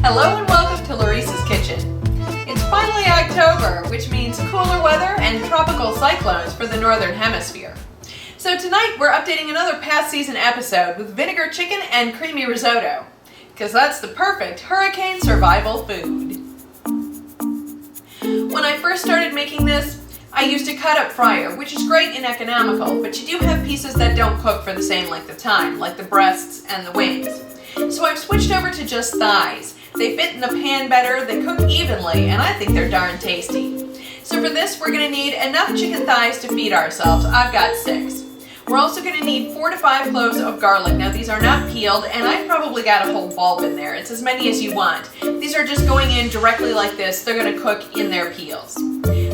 Hello and welcome to Laurice's Kitchen. It's finally October, which means cooler weather and tropical cyclones for the Northern Hemisphere. So tonight we're updating another past season episode with vinegar chicken and creamy risotto, because that's the perfect hurricane survival food. When I first started making this, I used a cut-up fryer, which is great and economical, but you do have pieces that don't cook for the same length of time, like the breasts and the wings. So I've switched over to just thighs. They fit in the pan better, they cook evenly, and I think they're darn tasty. So for this, we're going to need enough chicken thighs to feed ourselves. I've got 6. We're also going to need 4 to 5 cloves of garlic. Now these are not peeled, and I've probably got a whole bulb in there. It's as many as you want. These are just going in directly like this. They're going to cook in their peels.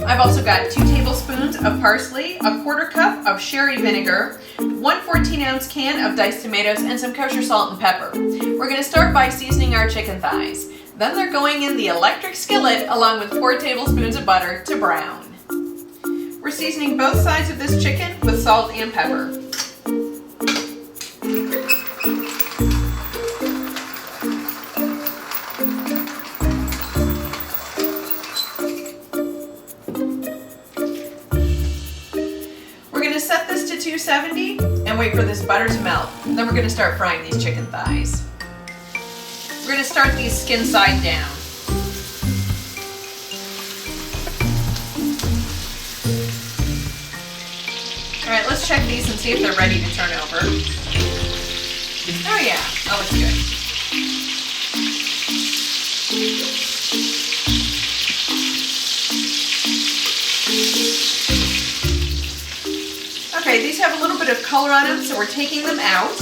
I've also got 2 tablespoons of parsley, a 1/4 cup of sherry vinegar, 1 14-ounce can of diced tomatoes, and some kosher salt and pepper. We're going to start by seasoning our chicken thighs. Then they're going in the electric skillet along with 4 tablespoons of butter to brown. We're seasoning both sides of this chicken with salt and pepper. We're going to set this to 270 and wait for this butter to melt. Then we're going to start frying these chicken thighs. We're going to start these skin side down. Alright, let's check these and see if they're ready to turn over. Oh yeah, that looks good. Okay, these have a little bit of color on them, so we're taking them out.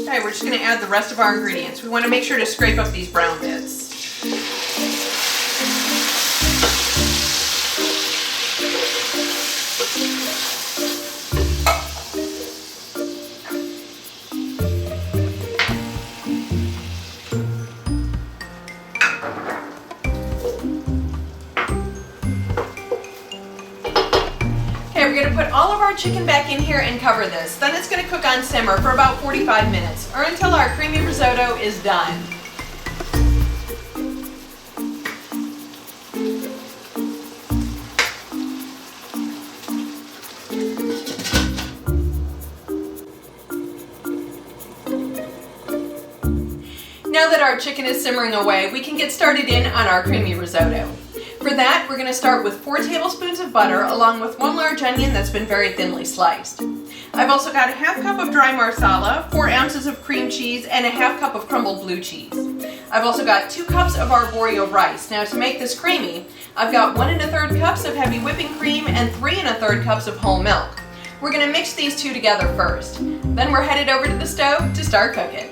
Okay, we're just going to add the rest of our ingredients. We want to make sure to scrape up these brown bits. We're going to put all of our chicken back in here and cover this. Then it's going to cook on simmer for about 45 minutes, or until our creamy risotto is done. Now that our chicken is simmering away, we can get started in on our creamy risotto. For that, we're going to start with 4 tablespoons of butter along with 1 large onion that's been very thinly sliced. I've also got a 1/2 cup of dry marsala, 4 ounces of cream cheese, and a 1/2 cup of crumbled blue cheese. I've also got 2 cups of arborio rice. Now to make this creamy, I've got 1 1/3 cups of heavy whipping cream and 3 1/3 cups of whole milk. We're going to mix these 2 together first. Then we're headed over to the stove to start cooking.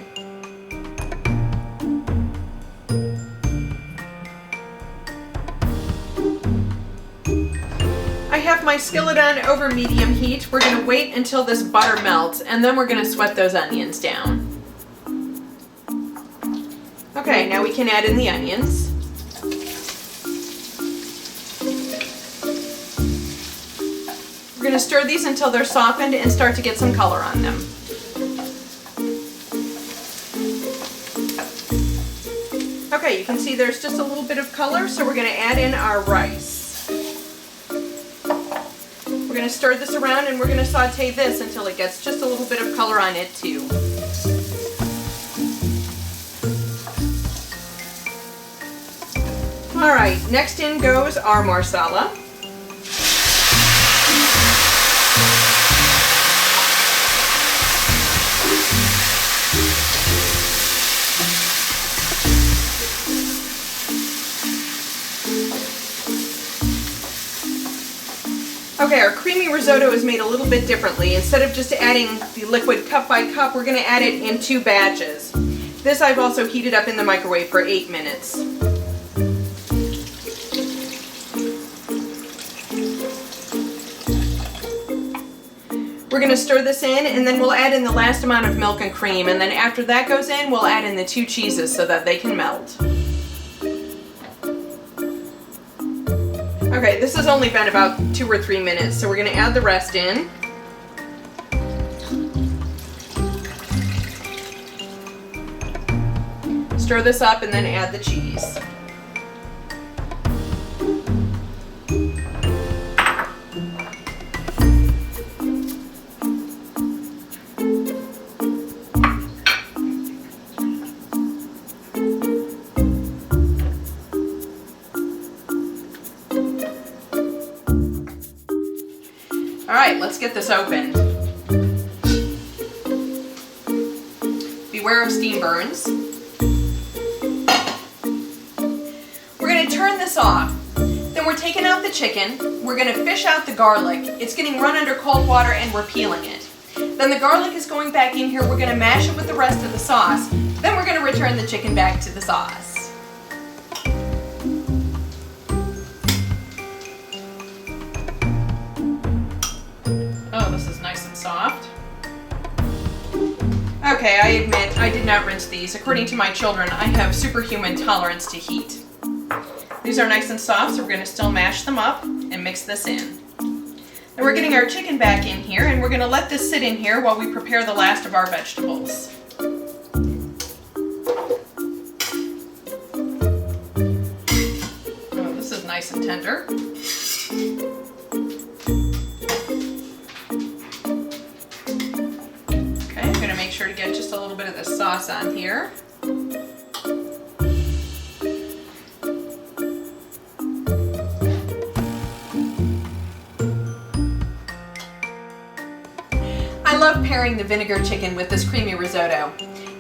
I have my skillet on over medium heat. We're going to wait until this butter melts, and then we're going to sweat those onions down. Okay, now we can add in the onions. We're going to stir these until they're softened and start to get some color on them. Okay, you can see there's just a little bit of color, so we're going to add in our rice. We're going to stir this around and we're going to saute this until it gets just a little bit of color on it too. Alright, next in goes our marsala. Okay, our creamy risotto is made a little bit differently. Instead of just adding the liquid cup by cup, we're going to add it in 2 batches. This I've also heated up in the microwave for 8 minutes. We're going to stir this in, and then we'll add in the last amount of milk and cream, and then after that goes in, we'll add in the 2 cheeses so that they can melt. Okay, this has only been about 2 or 3 minutes, so we're going to add the rest in. stir this up and then add the cheese. All right, let's get this opened. Beware of steam burns. We're going to turn this off. Then we're taking out the chicken. We're going to fish out the garlic. It's getting run under cold water and we're peeling it. Then the garlic is going back in here. We're going to mash it with the rest of the sauce. Then we're going to return the chicken back to the sauce. Oh, this is nice and soft. Okay, I admit I did not rinse these. According to my children, I have superhuman tolerance to heat. These are nice and soft, so we're going to still mash them up and mix this in. Then we're getting our chicken back in here, and we're going to let this sit in here while we prepare the last of our vegetables. Oh, this is nice and tender. Make sure to get just a little bit of the sauce on here. I love pairing the vinegar chicken with this creamy risotto.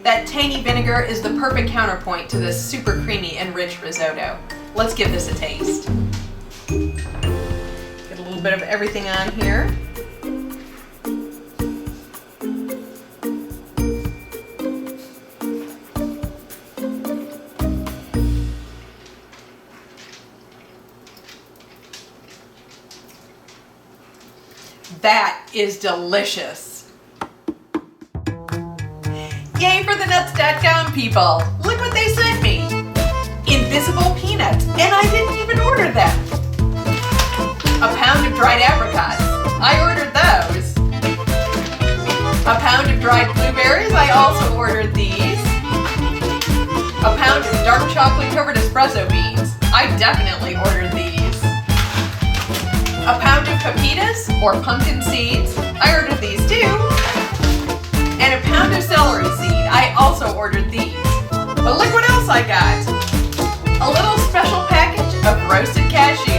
That tangy vinegar is the perfect counterpoint to this super creamy and rich risotto. Let's give this a taste. Get a little bit of everything on here. That is delicious. Yay for the nuts.com people. Look what they sent me. Invisible peanuts, and I didn't even order them. A pound of dried apricots. I ordered those. A pound of dried blueberries. I also ordered these. A pound of dark chocolate covered espresso beans. I definitely ordered these. A pound of pepitas, or pumpkin seeds. I ordered these too. And a pound of celery seed. I also ordered these. But look what else I got. A little special package of roasted cashews.